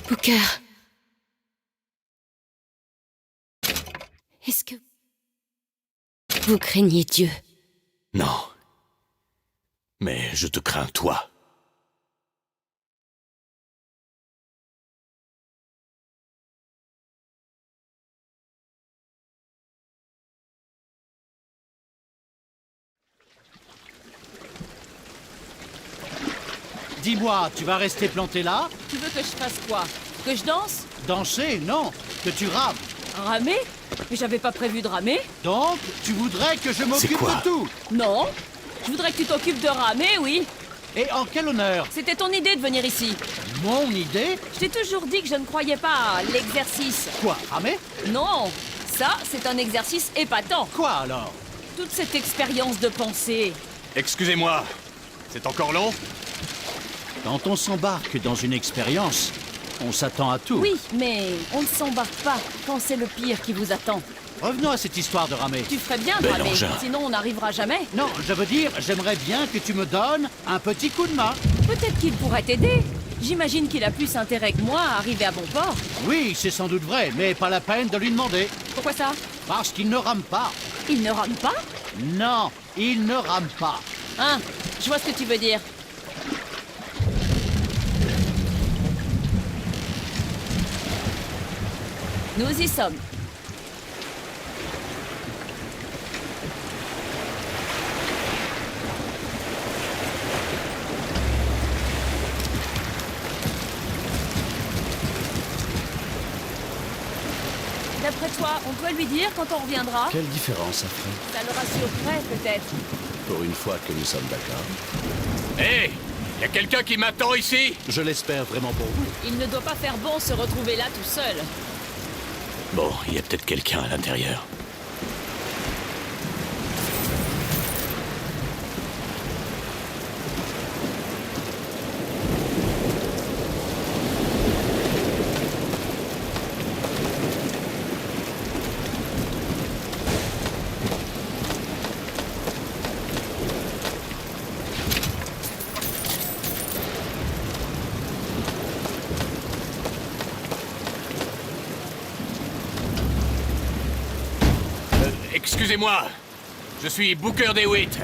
Booker. Est-ce que vous craignez Dieu? Non. Mais je te crains, toi. Dis-moi, tu vas rester planté là? Tu veux que je fasse quoi? Que je danse? Danser? Non. Que tu rames. Ramer? Mais j'avais pas prévu de ramer. Donc, tu voudrais que je m'occupe quoi de tout? Non. Je voudrais que tu t'occupes de ramer, oui. Et en quel honneur? C'était ton idée de venir ici. Mon idée? Je t'ai toujours dit que je ne croyais pas à l'exercice. Quoi, ramer? Non. Ça, c'est un exercice épatant. Quoi alors? Toute cette expérience de pensée. Excusez-moi. C'est encore long? Quand on s'embarque dans une expérience, on s'attend à tout. Oui, mais on ne s'embarque pas quand c'est le pire qui vous attend. Revenons à cette histoire de ramer. Tu ferais bien de Bel ramer, engin. sinon on n'arrivera jamais. Non, je veux dire, j'aimerais bien que tu me donnes un petit coup de main. Peut-être qu'il pourrait t'aider. J'imagine qu'il a plus intérêt que moi à arriver à bon port. Oui, c'est sans doute vrai, mais pas la peine de lui demander. Pourquoi ça? Parce qu'il ne rame pas. Il ne rame pas? Non, il ne rame pas. Hein? Je vois ce que tu veux dire. Nous y sommes. D'après toi, on doit lui dire quand on reviendra? Quelle différence ça ferait? Ça le rassurerait peut-être. Pour une fois que nous sommes d'accord. Hé! Y a quelqu'un qui m'attend ici? Je l'espère vraiment pour vous. Il ne doit pas faire bon se retrouver là tout seul. Bon, il y a peut-être quelqu'un à l'intérieur. Excusez-moi. Je suis Booker DeWitt.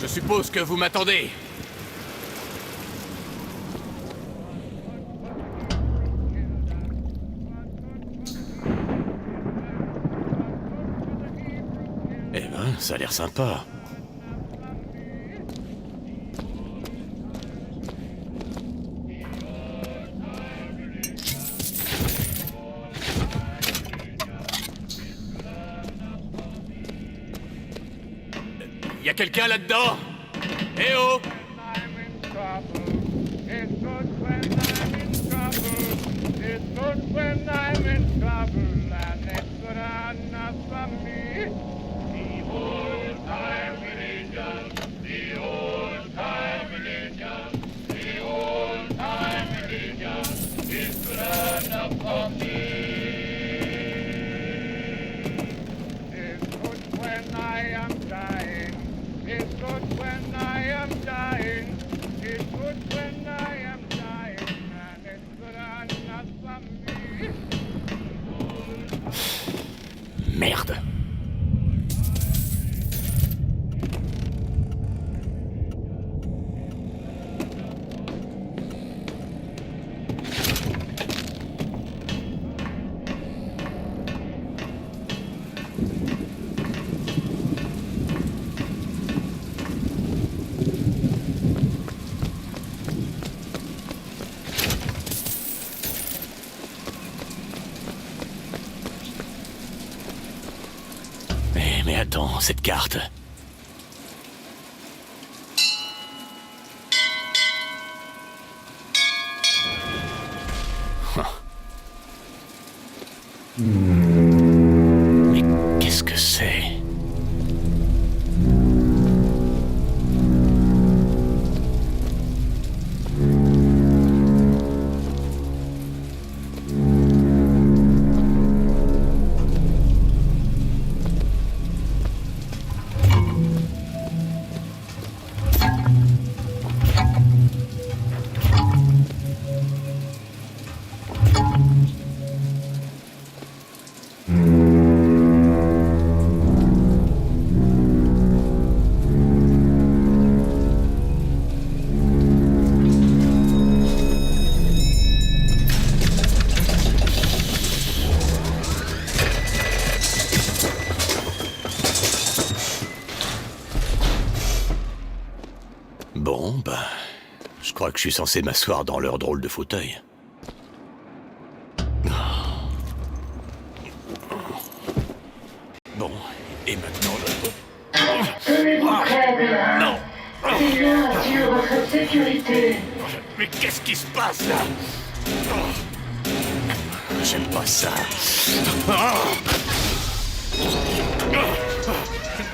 Je suppose que vous m'attendez. Eh ben, ça a l'air sympa. Y a quelqu'un là-dedans? Eh oh! Merde. attends, cette carte. Mais qu'est-ce que c'est? Bon, ben, je crois que je suis censé m'asseoir dans leur drôle de fauteuil. Bon, et maintenant Tenez-vous près de là. Non. Quelqu'un assure votre sécurité. Mais qu'est-ce qui se passe là? J'aime pas ça.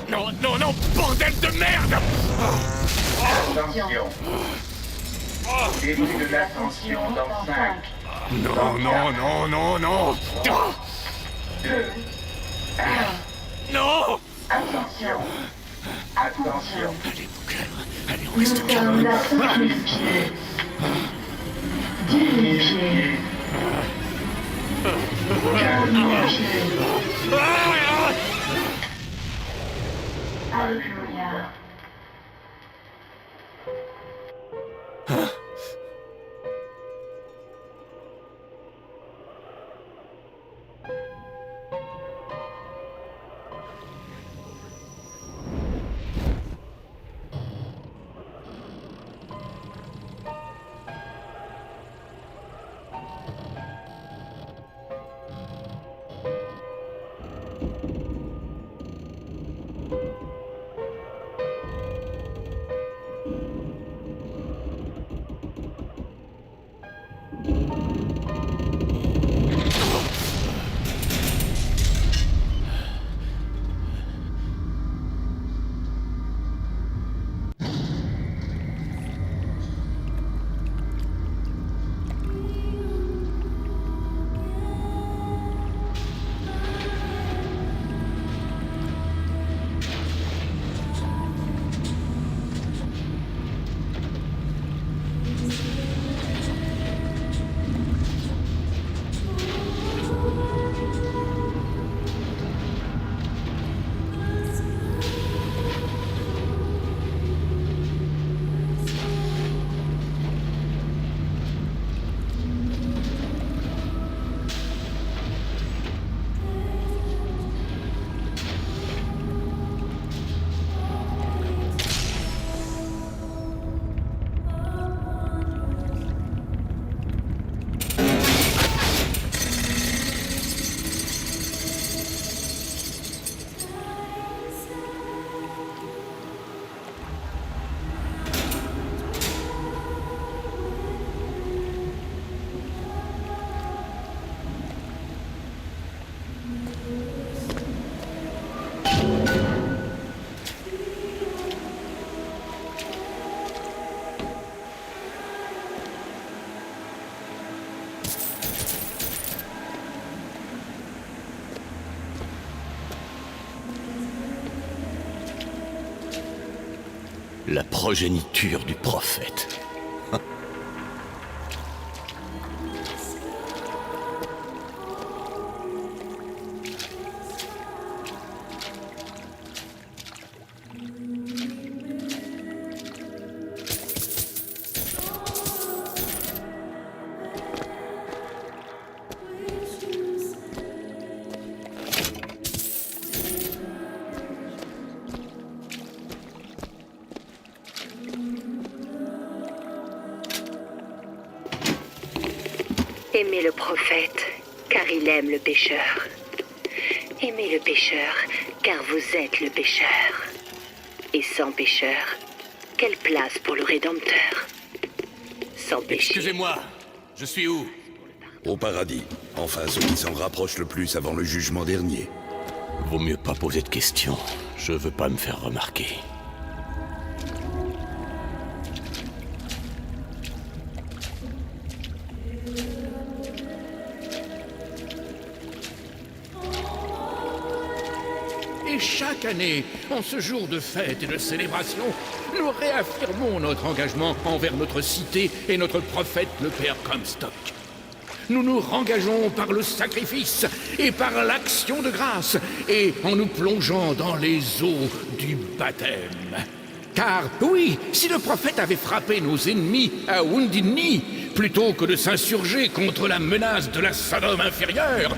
Non, non, non, bordel de merde! Attention. Début de l'ascension dans 5, Non, non, non, non, non! 2, Non! attention. Attention. Allez, Booker, allez, on Nous reste sommes calme. à 5000 pieds. 10 000 pieds. 15 000 pieds. Alléluia. La progéniture du prophète. Aimez le prophète, car il aime le pécheur. Aimez le pêcheur, car vous êtes le pêcheur. Et sans pêcheur, quelle place pour le Rédempteur? Sans péché. Excusez-moi, je suis où? Au paradis. Enfin, ceux qui s'en rapprochent le plus avant le jugement dernier. Vaut mieux pas poser de questions. Je veux pas me faire remarquer. Et chaque année, en ce jour de fête et de célébration, nous réaffirmons notre engagement envers notre cité et notre prophète, le Père Comstock. Nous nous rengageons par le sacrifice et par l'action de grâce, et en nous plongeant dans les eaux du baptême. Car, oui, si le prophète avait frappé nos ennemis à Wounded Knee, plutôt que de s'insurger contre la menace de la Sodome inférieure,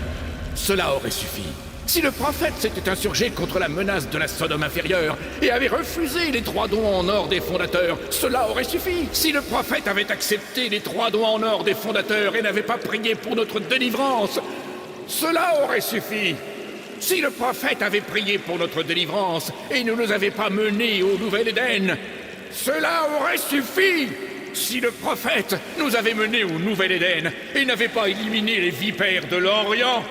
cela aurait suffi. Si le prophète s'était insurgé contre la menace de la Sodome inférieure et avait refusé les 3 dons en or des fondateurs, cela aurait suffi. Si le prophète avait accepté les 3 dons en or des fondateurs et n'avait pas prié pour notre délivrance, cela aurait suffi. Si le prophète avait prié pour notre délivrance et ne nous avait pas menés au Nouvel Éden, cela aurait suffi. Si le prophète nous avait menés au Nouvel Éden et n'avait pas éliminé les vipères de l'Orient,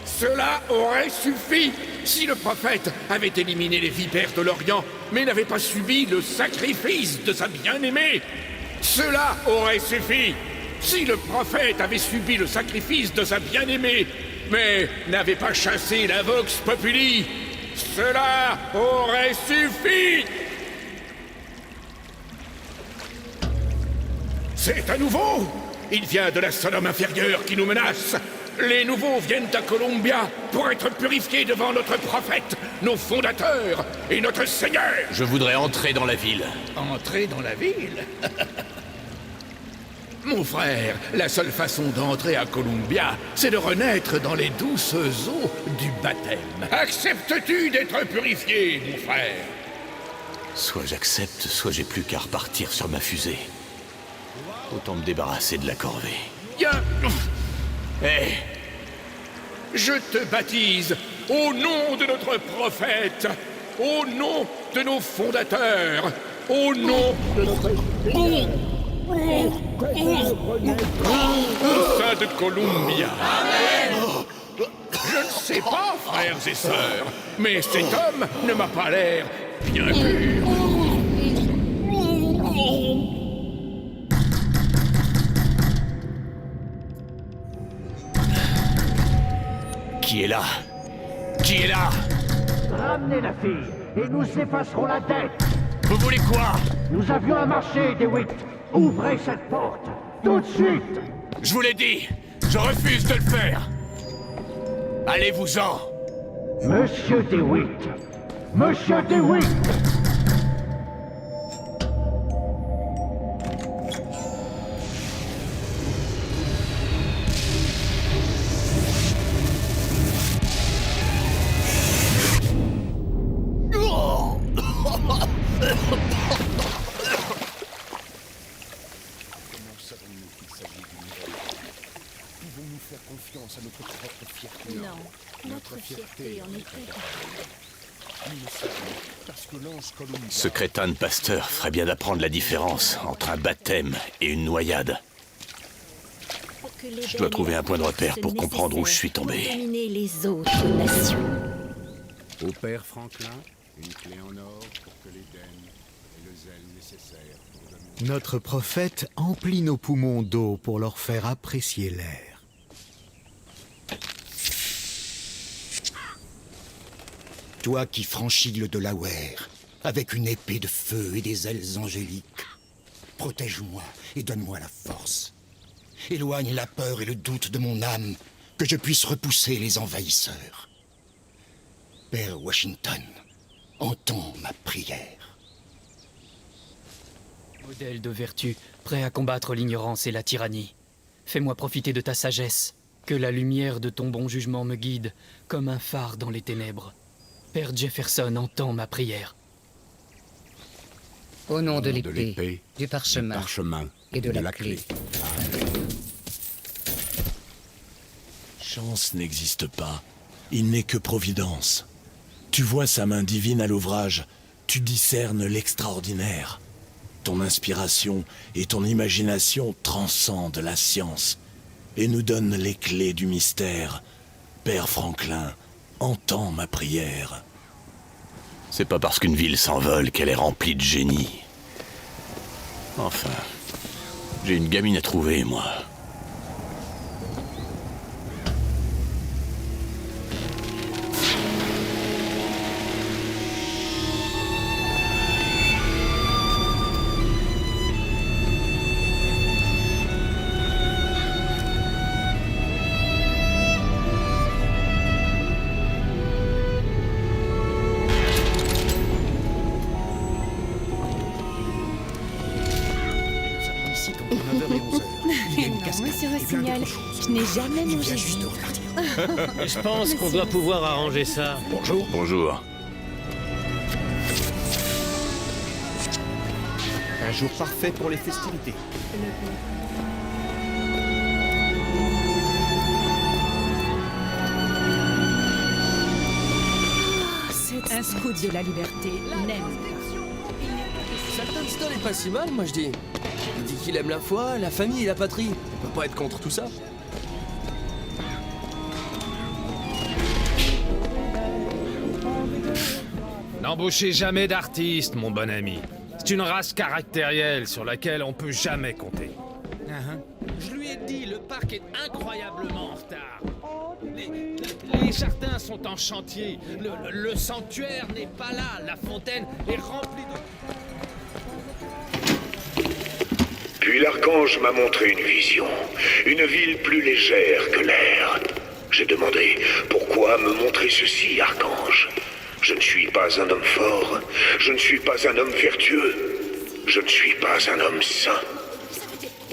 cela aurait suffi. Si le prophète avait éliminé les vipères de l'Orient, mais n'avait pas subi le sacrifice de sa bien-aimée, cela aurait suffi. Si le prophète avait subi le sacrifice de sa bien-aimée, mais n'avait pas chassé la Vox Populi, cela aurait suffi. C'est à nouveau. Il vient de la Sodome inférieure qui nous menace. Les nouveaux viennent à Columbia pour être purifiés devant notre prophète, nos fondateurs et notre Seigneur. Je voudrais entrer dans la ville. Entrer dans la ville? Mon frère, la seule façon d'entrer à Columbia, c'est de renaître dans les douces eaux du baptême. Acceptes-tu d'être purifié, mon frère? Soit j'accepte, soit j'ai plus qu'à repartir sur ma fusée. Autant me débarrasser de la corvée. Bien. Hé, Je te baptise au nom de notre prophète, au nom de nos fondateurs, au nom de notre au sein de Columbia. Je ne sais pas, frères et sœurs, mais cet homme ne m'a pas l'air bien pur. qui est là? Qui est là? Ramenez la fille, et nous effacerons la dette. Vous voulez quoi? Nous avions un marché, DeWitt. Ouvrez cette porte, tout de suite. Je vous l'ai dit, je refuse de le faire. Allez-vous-en. Monsieur DeWitt. Monsieur DeWitt. Ce crétin de pasteur ferait bien d'apprendre la différence entre un baptême et une noyade. Je dois trouver un point de repère pour comprendre où je suis tombé. Dominer les autres nations. Au père Franklin, une clé en or pour que l'Éden ait le zèle nécessaire pour dominer. Notre prophète emplit nos poumons d'eau pour leur faire apprécier l'air. Toi qui franchis le Delaware, avec une épée de feu et des ailes angéliques, protège-moi et donne-moi la force. Éloigne la peur et le doute de mon âme, que je puisse repousser les envahisseurs. Père Washington, entends ma prière. Modèle de vertu, prêt à combattre l'ignorance et la tyrannie. Fais-moi profiter de ta sagesse, que la lumière de ton bon jugement me guide, comme un phare dans les ténèbres. Père Jefferson, entends ma prière. Au nom de l'épée, du parchemin et de la clé. Chance n'existe pas. Il n'est que providence. Tu vois sa main divine à l'ouvrage, tu discernes l'extraordinaire. Ton inspiration et ton imagination transcendent la science et nous donnent les clés du mystère. Père Franklin, entends ma prière. C'est pas parce qu'une ville s'envole qu'elle est remplie de génie. Enfin, j'ai une gamine à trouver, moi. Monsieur Rossignol, je n'ai jamais mangé d'huîtres. Je pense qu'on doit pouvoir arranger ça. Bonjour. Bonjour. Un jour parfait pour les festivités. Un scout de la liberté n'aime Saltonstall est pas si mal, moi je dis. Il dit qu'il aime la foi, la famille et la patrie. On peut pas être contre tout ça. N'embauchez jamais d'artistes, mon bon ami. C'est une race caractérielle sur laquelle on peut jamais compter. Je lui ai dit, le parc est incroyablement en retard. Les jardins sont en chantier. Le sanctuaire n'est pas là. La fontaine est remplie de... Puis l'archange m'a montré une vision. Une ville plus légère que l'air. J'ai demandé, pourquoi me montrer ceci, archange? Je ne suis pas un homme fort. Je ne suis pas un homme vertueux. Je ne suis pas un homme saint.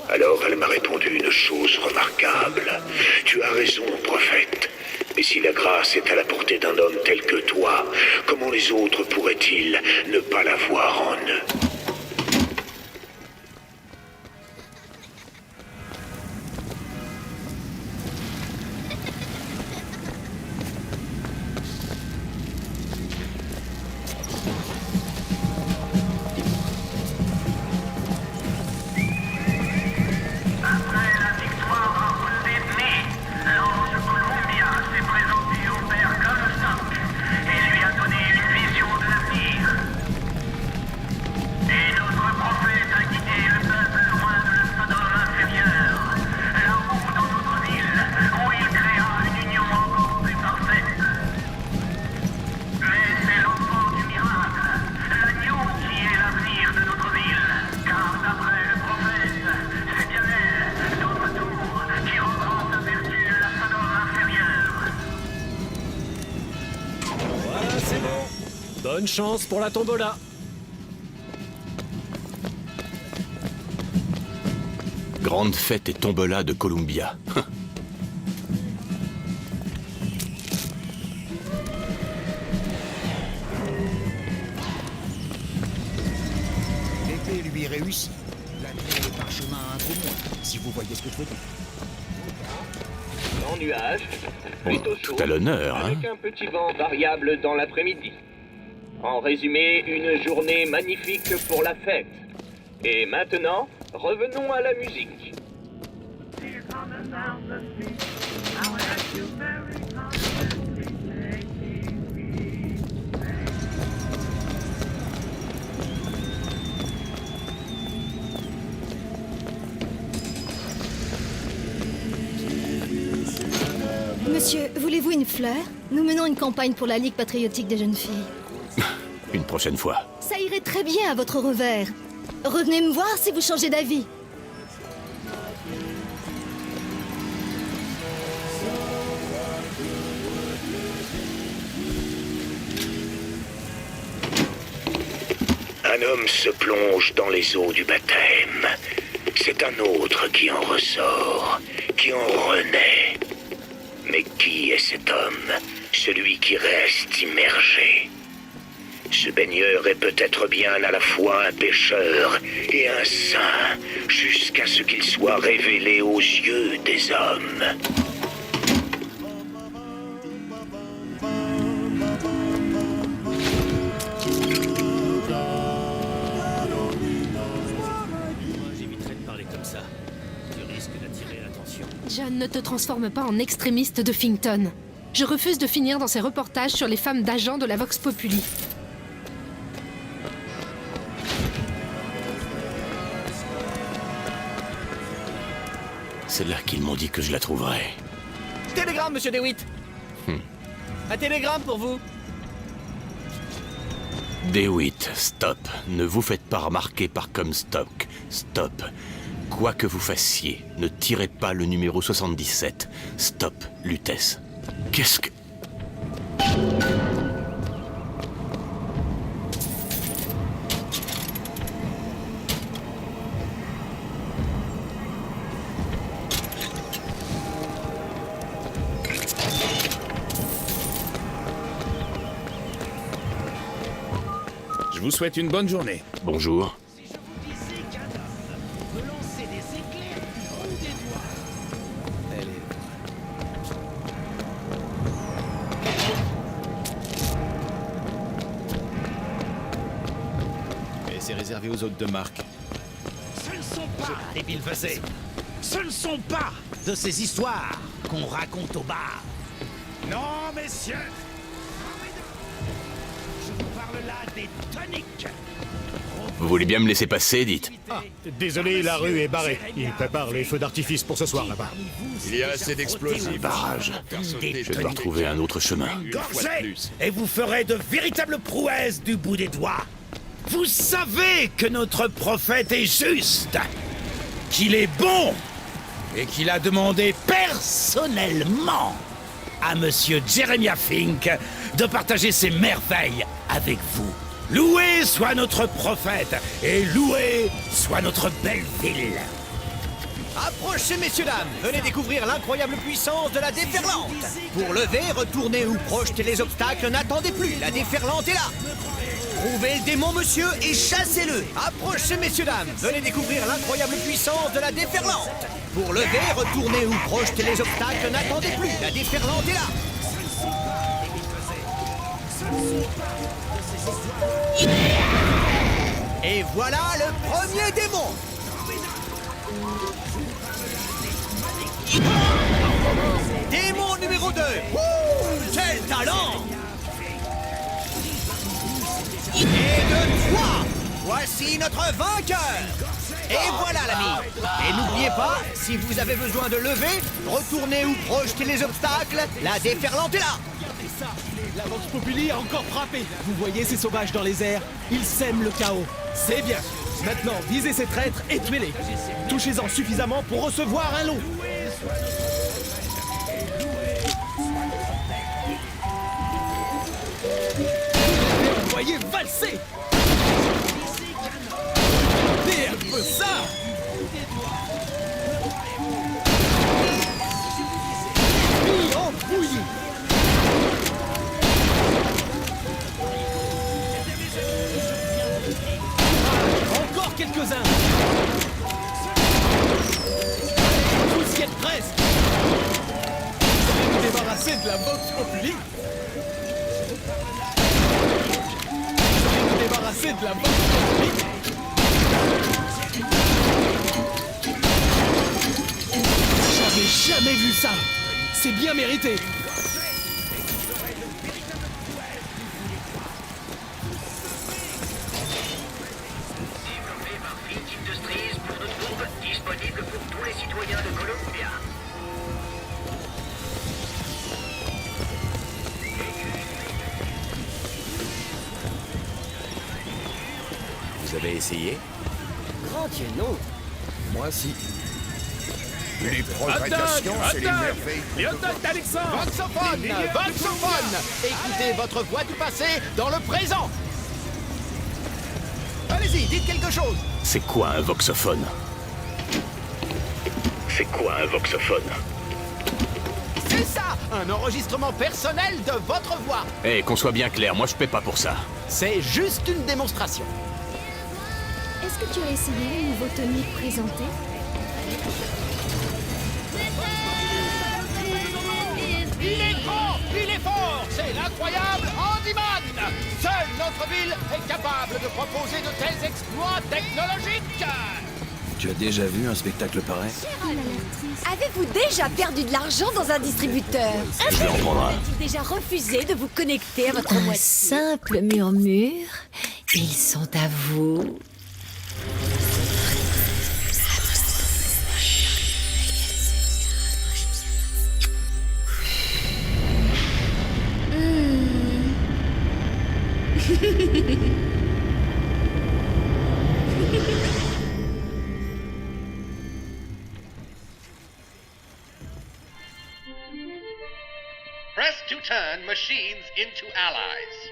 Alors elle m'a répondu une chose remarquable. Tu as raison, prophète. Mais si la grâce est à la portée d'un homme tel que toi, comment les autres pourraient-ils ne pas la voir en eux? Bonne chance pour la tombola. Grande fête et tombola de Columbia. L'épée lui réussit. La clé est parchemin un peu moins, si vous voyez ce que je veux dire. En nuage, plutôt chaud, tout à l'honneur, hein. avec un petit vent variable dans l'après-midi. En résumé, une journée magnifique pour la fête. Et maintenant, revenons à la musique. Monsieur, voulez-vous une fleur? Nous menons une campagne pour la Ligue patriotique des jeunes filles. Une prochaine fois. Ça irait très bien à votre revers. Revenez me voir si vous changez d'avis. Un homme se plonge dans les eaux du baptême. C'est un autre qui en ressort, qui en renaît. Mais qui est cet homme? Celui qui reste immergé. Ce baigneur est peut-être bien à la fois un pécheur et un saint, jusqu'à ce qu'il soit révélé aux yeux des hommes. John, ne te transforme pas en extrémiste de Finkton. Je refuse de finir dans ces reportages sur les femmes d'agents de la Vox Populi. C'est là qu'ils m'ont dit que je la trouverais. Télégramme, monsieur DeWitt. Un télégramme pour vous. DeWitt, stop. Ne vous faites pas remarquer par Comstock. Stop. Quoi que vous fassiez, ne tirez pas le numéro 77. Stop, Lutèce. Qu'est-ce que... Je vous souhaite une bonne journée. Bonjour. Et c'est réservé aux hôtes de marque. Ce ne sont pas des bilvesés. Ce ne sont pas de ces histoires qu'on raconte au bar. Non, messieurs. Je vous parle là des toniques. Vous voulez bien me laisser passer, dites? Désolé, la rue est barrée. Ils préparent les feux d'artifice pour ce soir là-bas. Il y a assez d'explosifs. Barrage. Je dois retrouver un autre chemin. Gorgez, et vous ferez de véritables prouesses du bout des doigts. Vous savez que notre prophète est juste, qu'il est bon, et qu'il a demandé personnellement à Monsieur Jeremiah Fink de partager ses merveilles avec vous. Loué soit notre prophète, et loué soit notre belle ville. Approchez, messieurs, dames. Venez découvrir l'incroyable puissance de la déferlante. Pour lever, retourner ou projeter les obstacles, n'attendez plus. La déferlante est là. Trouvez le démon, monsieur, et chassez-le. Approchez, messieurs, dames. Venez découvrir l'incroyable puissance de la déferlante. Pour lever, retourner ou projeter les obstacles, n'attendez plus. La déferlante est là. Et voilà le premier démon. Démon numéro 2. Quel talent! Et de 3, voici notre vainqueur. Et voilà, l'ami. Et n'oubliez pas, si vous avez besoin de lever, retourner ou projeter les obstacles, la déferlante est là. La Vox Populi a encore frappé. Vous voyez ces sauvages dans les airs? Ils sèment le chaos. C'est bien. Maintenant, visez ces traîtres et tuez-les. Touchez-en suffisamment pour recevoir un lot. Vous voyez valser. Regardez un peu ça. Bouillie. Encore quelques-uns. Vous y êtes presque. Vous allez vous débarrasser de la Vox Populi. Vous allez vous débarrasser de la Vox Populi. J'avais jamais vu ça. C'est bien mérité. Disponible pour tous les citoyens de Columbia. Vous avez essayé? Grand Dieu, non. Moi, si. Les progressions, c'est les merveilles. Lieutenant Alexandre. Voxophone. Écoutez votre voix du passé dans le présent. Allez-y, dites quelque chose. C'est quoi un voxophone? C'est quoi un voxophone? C'est ça, un enregistrement personnel de votre voix. Eh, qu'on soit bien clair, moi je paie pas pour ça. C'est juste une démonstration. Est-ce que tu as essayé les nouveaux toniques présentés? Il est grand, il est fort, c'est l'incroyable Handyman. Seule notre ville est capable de proposer de tels exploits technologiques. Tu as déjà vu un spectacle pareil? Avez-vous déjà perdu de l'argent dans un distributeur? Je vais en prendre un. Avez-vous déjà refusé de vous connecter à votre Un moitié? simple murmure. Ils sont à vous. Press to turn machines into allies.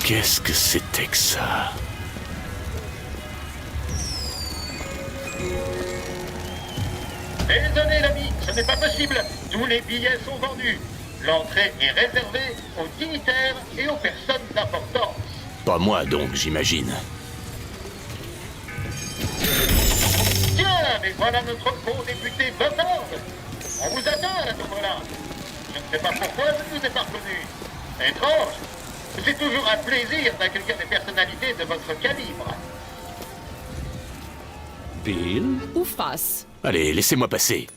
Qu'est-ce que c'était que ça? Désolé l'ami, ce n'est pas possible. Tous les billets sont vendus. L'entrée est réservée aux dignitaires et aux personnes d'importance. Pas moi donc, j'imagine. Tiens, mais voilà notre beau député Botard. On vous attend à la tombola. Je ne sais pas pourquoi je ne vous ai pas reconnu. Étrange. C'est toujours un plaisir d'accueillir des personnalités de votre calibre. Pile Ou face. Allez, laissez-moi passer.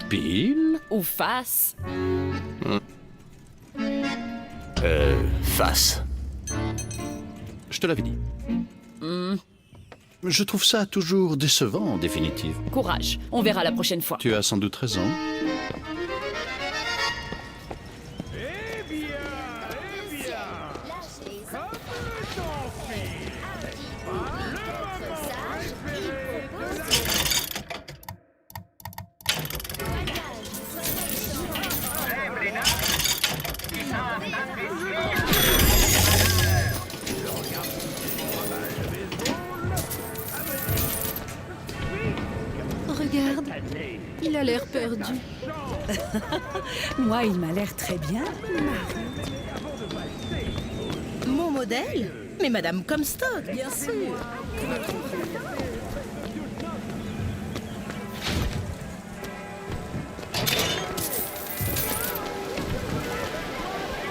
Pile Ou face. Face. Je te l'avais dit. Hmm. Je trouve ça toujours décevant, en définitive. Courage, on verra la prochaine fois. Tu as sans doute raison. Regarde, il a l'air perdu. Moi, il m'a l'air très bien. Mon modèle? Mais Madame Comstock, bien sûr.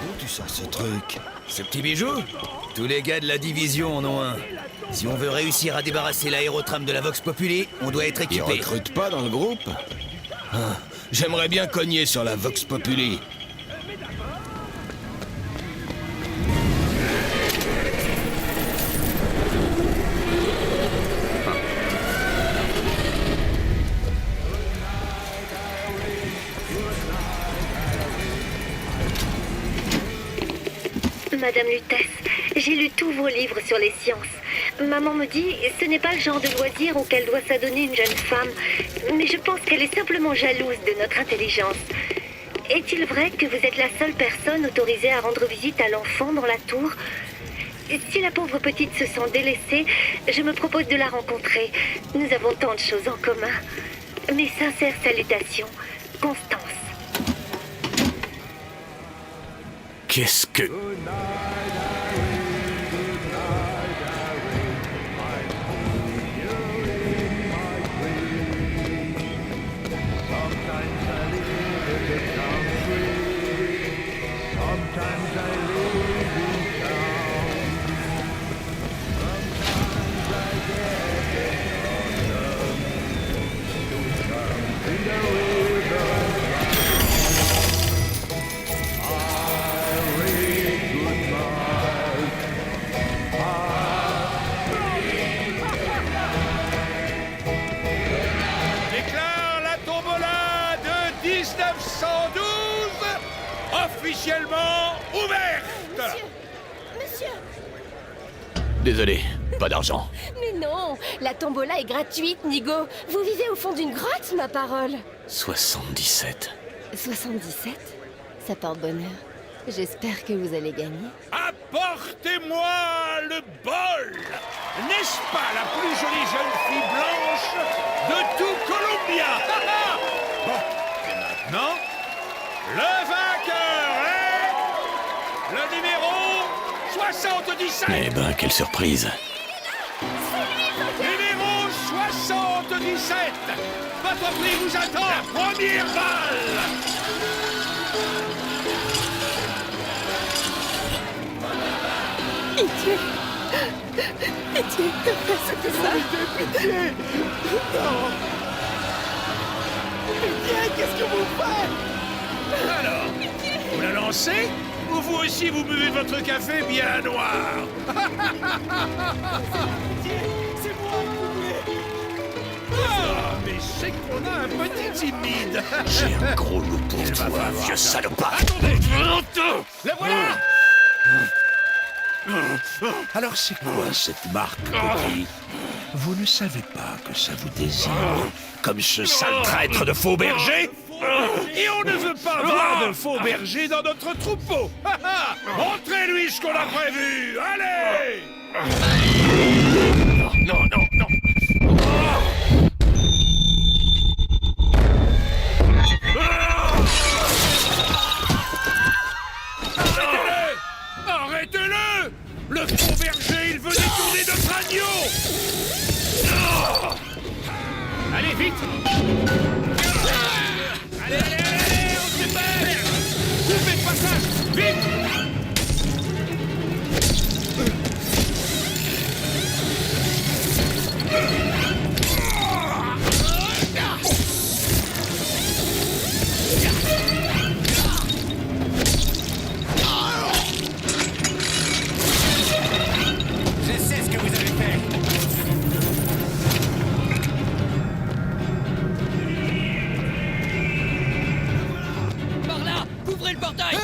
D'où tu sors ce truc? Ce petit bijou? Tous les gars de la division en ont un. Si on veut réussir à débarrasser l'aérotram de la Vox Populi, on doit être équipé. Ils recrutent pas dans le groupe? Ah, j'aimerais bien cogner sur la Vox Populi. Madame Lutèce, j'ai lu tous vos livres sur les sciences. Maman me dit, ce n'est pas le genre de loisir auquel doit s'adonner une jeune femme, mais je pense qu'elle est simplement jalouse de notre intelligence. Est-il vrai que vous êtes la seule personne autorisée à rendre visite à l'enfant dans la tour? Si la pauvre petite se sent délaissée, je me propose de la rencontrer. Nous avons tant de choses en commun. Mes sincères salutations, Constance. Qu'est-ce que... Officiellement ouverte! Monsieur! Désolé, pas d'argent. Mais non, la tombola est gratuite, Nigo. Vous vivez au fond d'une grotte, ma parole. 77. 77? Ça porte bonheur. J'espère que vous allez gagner. Apportez-moi le bol! N'est-ce pas la plus jolie jeune fille blanche de tout Columbia? Bon, et maintenant, le vainqueur est... le numéro 77! Eh ben, quelle surprise. Numéro 77! Votre prix vous attend! La première balle! Pitié. Pitié, ne faites que ça. Pitié. Non. Pitié, qu'est-ce que vous faites? Alors, vous la lancez? Ou vous aussi vous buvez votre café bien noir? C'est moi qui voulais. Ah, mais c'est qu'on a un petit timide. J'ai un gros loup pour toi, vieux salopard. Attendez. La voilà. Alors c'est quoi cette marque, petit? Vous ne savez pas que ça vous désigne? Comme ce sale traître de faux berger? Et on ne veut pas voir de faux berger dans notre troupeau. Montrez-lui ce qu'on a prévu. Allez! Non, non, non. Arrêtez-le! Arrêtez-le! Le faux berger, il veut détourner notre agneau! Allez, vite! Allez, allez, allez, on se sépare! Coupez le passage! Vite! Je sais ce que vous avez fait. Par là! Couvrez le portail!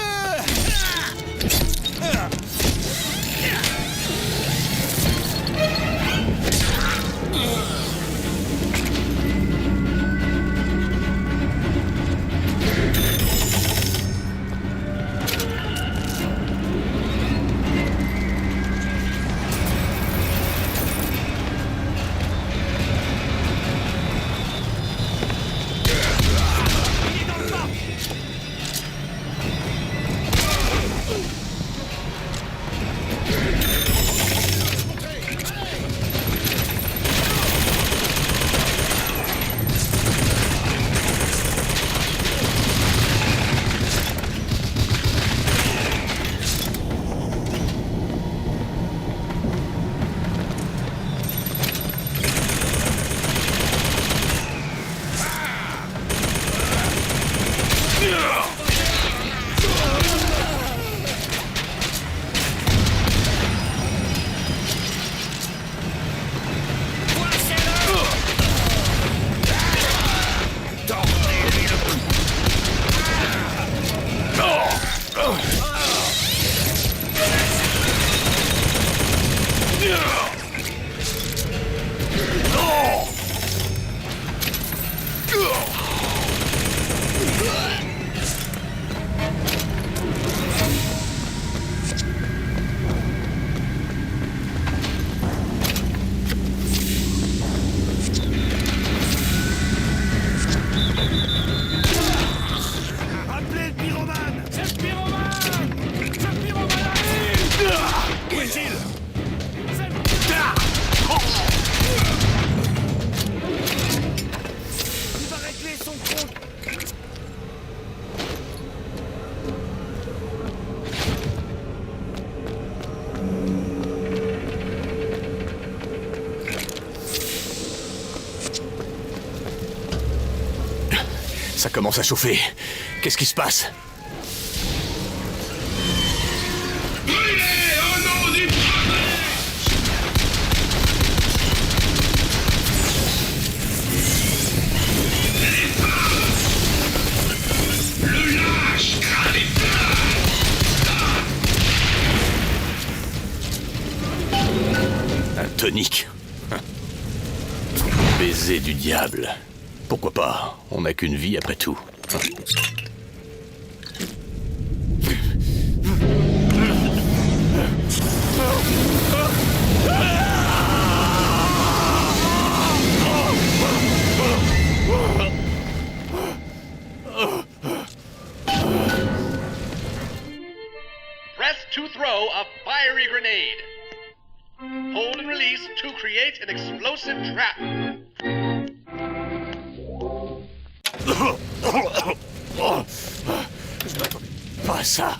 Ça commence à chauffer. Qu'est-ce qui se passe? Un tonique. Baiser du diable. Pourquoi pas? On n'a qu'une vie après tout. Press to throw a fiery grenade. Hold and release to create an explosive trap. Je m'attendais pas à ça.